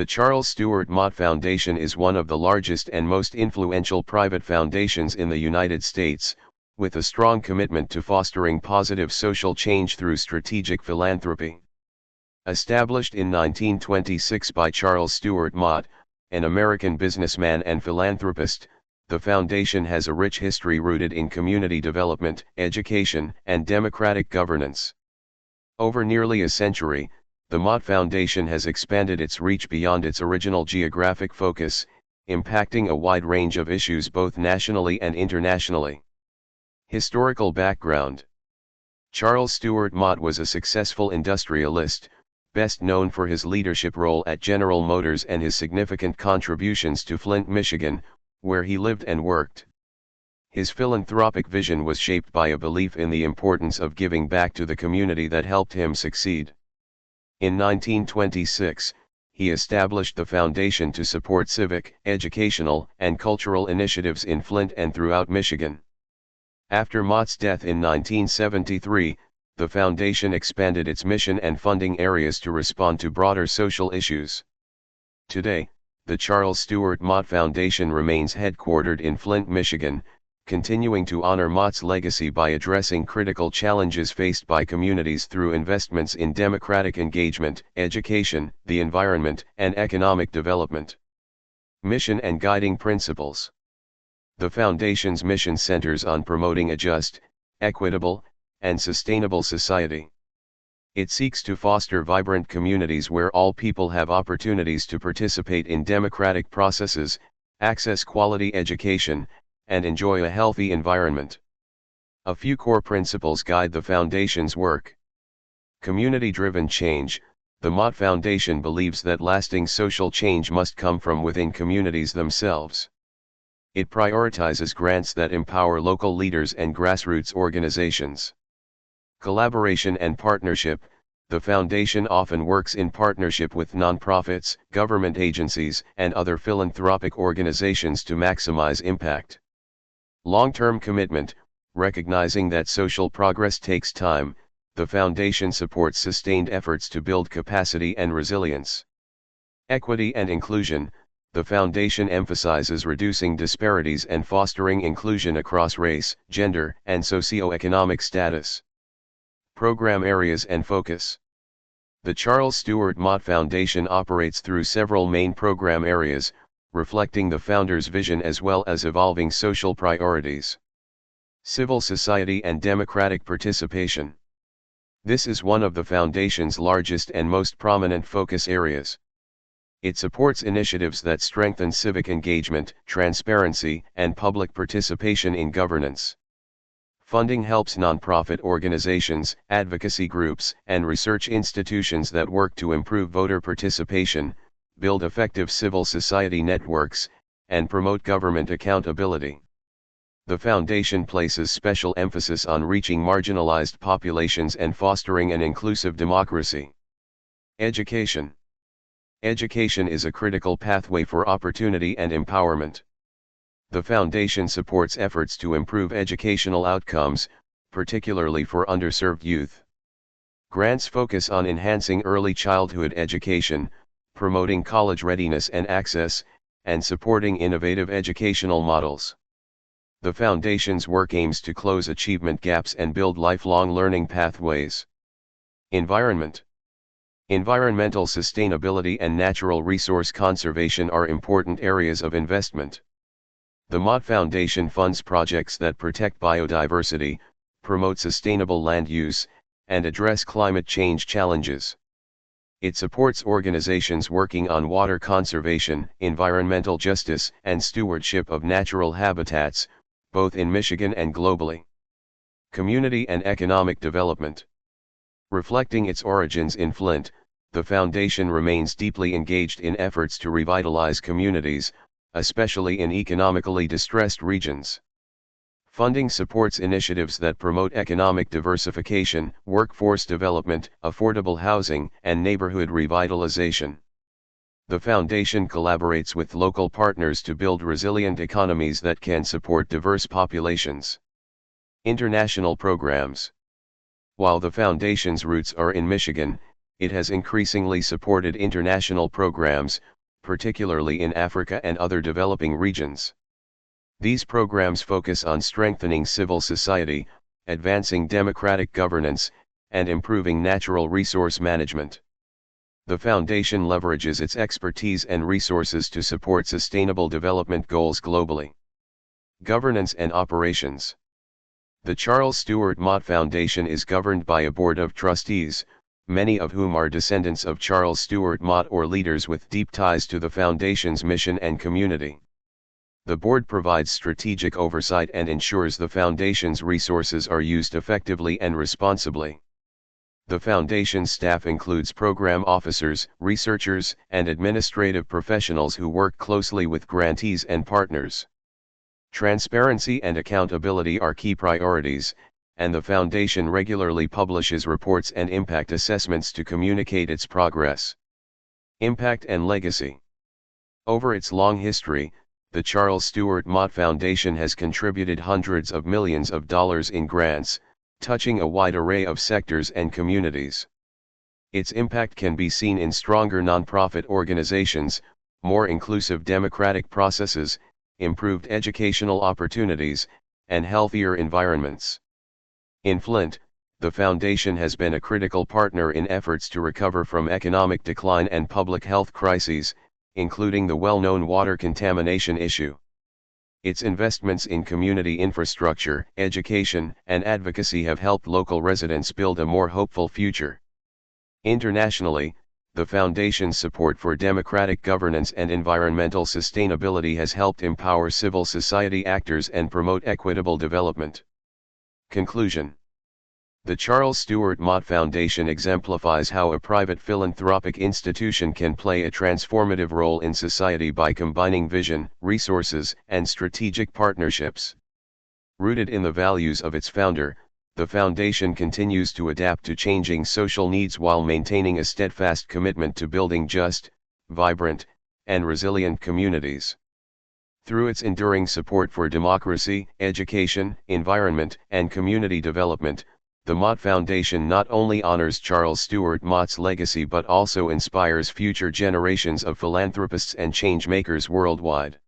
The Charles Stewart Mott Foundation is one of the largest and most influential private foundations in the United States, with a strong commitment to fostering positive social change through strategic philanthropy. Established in 1926 by Charles Stewart Mott, an American businessman and philanthropist, the foundation has a rich history rooted in community development, education, and democratic governance. Over nearly a century, the Mott Foundation has expanded its reach beyond its original geographic focus, impacting a wide range of issues both nationally and internationally. Historical background: Charles Stewart Mott was a successful industrialist, best known for his leadership role at General Motors and his significant contributions to Flint, Michigan, where he lived and worked. His philanthropic vision was shaped by a belief in the importance of giving back to the community that helped him succeed. In 1926, he established the foundation to support civic, educational, and cultural initiatives in Flint and throughout Michigan. After Mott's death in 1973, the foundation expanded its mission and funding areas to respond to broader social issues. Today, the Charles Stewart Mott Foundation remains headquartered in Flint, Michigan, continuing to honor Mott's legacy by addressing critical challenges faced by communities through investments in democratic engagement, education, the environment, and economic development. Mission and guiding principles. The Foundation's mission centers on promoting a just, equitable, and sustainable society. It seeks to foster vibrant communities where all people have opportunities to participate in democratic processes, access quality education, and enjoy a healthy environment. A few core principles guide the Foundation's work. Community-driven change. The Mott Foundation believes that lasting social change must come from within communities themselves. It prioritizes grants that empower local leaders and grassroots organizations. Collaboration and partnership. The Foundation often works in partnership with nonprofits, government agencies, and other philanthropic organizations to maximize impact. Long-term commitment. Recognizing that social progress takes time, the Foundation supports sustained efforts to build capacity and resilience. Equity and inclusion. The Foundation emphasizes reducing disparities and fostering inclusion across race, gender, and socioeconomic status. Program areas and focus. The Charles Stewart Mott Foundation operates through several main program areas, reflecting the founder's vision as well as evolving social priorities. Civil society and democratic participation. This is one of the Foundation's largest and most prominent focus areas. It supports initiatives that strengthen civic engagement, transparency, and public participation in governance. Funding helps nonprofit organizations, advocacy groups, and research institutions that work to improve voter participation, build effective civil society networks, and promote government accountability. The Foundation places special emphasis on reaching marginalized populations and fostering an inclusive democracy. Education. Education is a critical pathway for opportunity and empowerment. The Foundation supports efforts to improve educational outcomes, particularly for underserved youth. Grants focus on enhancing early childhood education, promoting college readiness and access, and supporting innovative educational models. The Foundation's work aims to close achievement gaps and build lifelong learning pathways. Environment. Environmental sustainability and natural resource conservation are important areas of investment. The Mott Foundation funds projects that protect biodiversity, promote sustainable land use, and address climate change challenges. It supports organizations working on water conservation, environmental justice, and stewardship of natural habitats, both in Michigan and globally. Community and economic development. Reflecting its origins in Flint, the Foundation remains deeply engaged in efforts to revitalize communities, especially in economically distressed regions. Funding supports initiatives that promote economic diversification, workforce development, affordable housing, and neighborhood revitalization. The Foundation collaborates with local partners to build resilient economies that can support diverse populations. International programs. While the Foundation's roots are in Michigan, It has increasingly supported international programs, particularly in Africa and other developing regions. These programs focus on strengthening civil society, advancing democratic governance, and improving natural resource management. The foundation leverages its expertise and resources to support sustainable development goals globally. Governance and operations. The Charles Stewart Mott Foundation is governed by a board of trustees, many of whom are descendants of Charles Stewart Mott or leaders with deep ties to the foundation's mission and community. The board provides strategic oversight and ensures the foundation's resources are used effectively and responsibly. The foundation's staff includes program officers, researchers, and administrative professionals who work closely with grantees and partners. Transparency and accountability are key priorities, and the foundation regularly publishes reports and impact assessments to communicate its progress. Impact and legacy. Over its long history, the Charles Stewart Mott Foundation has contributed hundreds of millions of dollars in grants, touching a wide array of sectors and communities. Its impact can be seen in stronger nonprofit organizations, more inclusive democratic processes, improved educational opportunities, and healthier environments. In Flint, the foundation has been a critical partner in efforts to recover from economic decline and public health crises, including the well-known water contamination issue. Its investments in community infrastructure, education, and advocacy have helped local residents build a more hopeful future. Internationally, the Foundation's support for democratic governance and environmental sustainability has helped empower civil society actors and promote equitable development. Conclusion. The Charles Stewart Mott Foundation exemplifies how a private philanthropic institution can play a transformative role in society by combining vision, resources, and strategic partnerships. Rooted in the values of its founder, the foundation continues to adapt to changing social needs while maintaining a steadfast commitment to building just, vibrant, and resilient communities. Through its enduring support for democracy, education, environment, and community development, the Mott Foundation not only honors Charles Stewart Mott's legacy but also inspires future generations of philanthropists and change-makers worldwide.